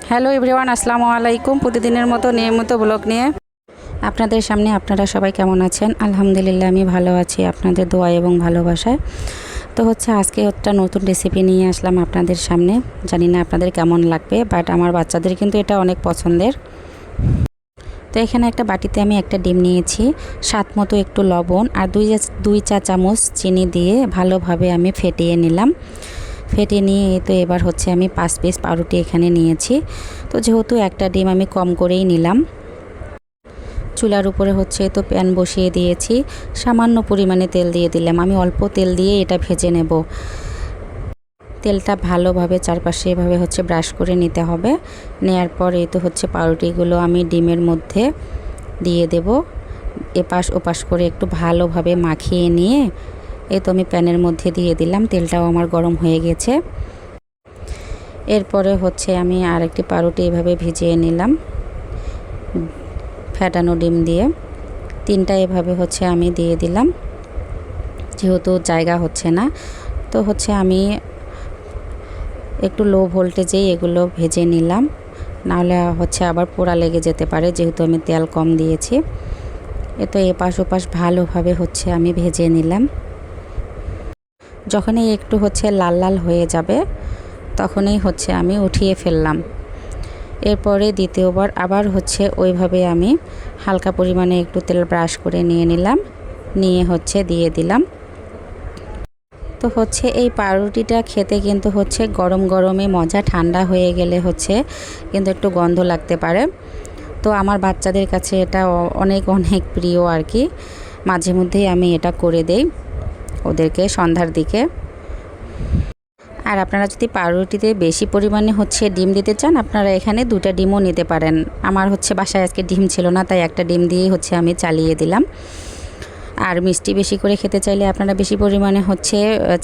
Hello everyone, আসসালামু আলাইকুম। প্রতিদিনের মতো নিয়মিত ব্লগ নিয়ে আপনাদের সামনে। আপনারা সবাই কেমন আছেন? আলহামদুলিল্লাহ আমি ভালো আছি, আপনাদের দোয়া এবং ভালোবাসায়। তো আজকে একটা নতুন রেসিপি নিয়ে আসলাম আপনাদের সামনে। জানি না আপনাদের কেমন লাগবে, বাট আমার বাচ্চাদের কিন্তু এটা অনেক পছন্দের। তো এখানে একটা বাটিতে আমি একটা ডিম নিয়েছি, স্বাদ মতো একটু লবণ আর দুই চা চামচ চিনি দিয়ে ভালোভাবে আমি ফেটিয়ে নিলাম। ফেটে নিয়ে তো এবার আমি 5 পিস পাউরুটি এখানে নিয়েছি। তো যেহেতু একটা ডিম আমি কম করেই নিলাম। চুলার উপরে তো প্যান বসিয়ে দিয়েছি, সামান্য পরিমাণে তেল দিয়ে দিলাম। আমি অল্প তেল দিয়ে এটা ভেজে নেব। তেলটা ভালোভাবে চারপাশে এভাবে ব্রাশ করে নিতে হবে। নেয়ার পর পাউরুটিগুলো আমি ডিমের মধ্যে দিয়ে দেব। এপাশ ওপাশ করে একটু ভালোভাবে মাখিয়ে নিয়ে আমি প্যানের মধ্যে দিয়ে দিলাম। তেলটাও আমার গরম হয়ে গেছে। এরপরে আমি আরেকটি পাউরুটি এভাবে ভিজিয়ে নিলাম ফেটানো ডিম দিয়ে। তিনটা এভাবে আমি দিয়ে দিলাম, যেহেতু জায়গা হচ্ছে না। তো আমি একটু লো ভোল্টেজেই এগুলো ভেজে নিলাম, নাহলে আবার পোড়া লেগে যেতে পারে, যেহেতু আমি তেল কম দিয়েছি। এপাশ ওপাশ ভালোভাবে আমি ভেজে নিলাম। যখনই একটু লাল লাল হয়ে যাবে তখনই আমি উঠিয়ে ফেললাম। এরপরে দ্বিতীয়বার আবার ওইভাবে আমি হালকা পরিমাণে একটু তেল ব্রাশ করে নিয়ে নিলাম, নিয়ে দিয়ে দিলাম। তো এই পাউরুটিটা খেতে কিন্তু গরম গরমে মজা, ঠান্ডা হয়ে গেলে কিন্তু একটু গন্ধ লাগতে পারে। তো আমার বাচ্চাদের কাছে এটা অনেক অনেক প্রিয় আর কি। মাঝে মধ্যেই আমি এটা করে দেই ওদেরকে সন্ধ্যার দিকে। আর আপনারা যদি পাউরুটিতে বেশি পরিমাণে ডিম দিতে চান, আপনারা এখানে 2টা ডিমও নিতে পারেন। আমার বাসায় আজকে ডিম ছিল না, তাই একটা ডিম দিয়েই আমি চালিয়ে দিলাম। আর মিষ্টি বেশি করে খেতে চাইলে আপনারা বেশি পরিমাণে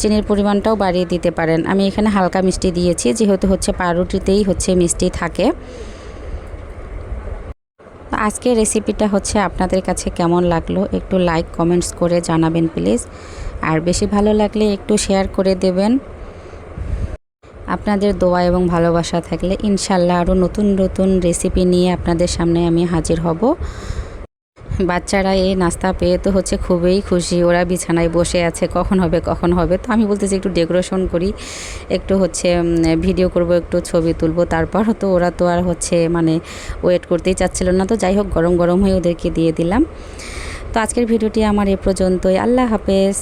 চিনির পরিমাণটাও বাড়িয়ে দিতে পারেন। আমি এখানে হালকা মিষ্টি দিয়েছি, যেহেতু পাউরুটিতেই মিষ্টি থাকে। আজকের রেসিপিটা আপনাদের কাছে কেমন লাগলো একটু লাইক কমেন্টস করে জানাবেন প্লিজ। আর বেশি ভালো লাগলে একটু শেয়ার করে দেবেন। আপনাদের দোয়া এবং ভালোবাসা থাকলে ইনশাল্লাহ আরও নতুন নতুন রেসিপি নিয়ে আপনাদের সামনে আমি হাজির হব। বাচ্চারা এই নাস্তা পেয়ে তো খুবই খুশি। ওরা বিছানায় বসে আছে, কখন হবে কখন হবে। তো আমি বলতেছি একটু ডেকোরেশন করি, একটু ভিডিও করব, একটু ছবি তুলব। তারপর তো ওরা তো আর মানে ওয়েট করতেই চাচ্ছিল না। তো যাই হোক, গরম গরম হয়ে ওদেরকে দিয়ে দিলাম। তো আজকের ভিডিওটি আমার এ পর্যন্তই। আল্লাহ হাফেজ।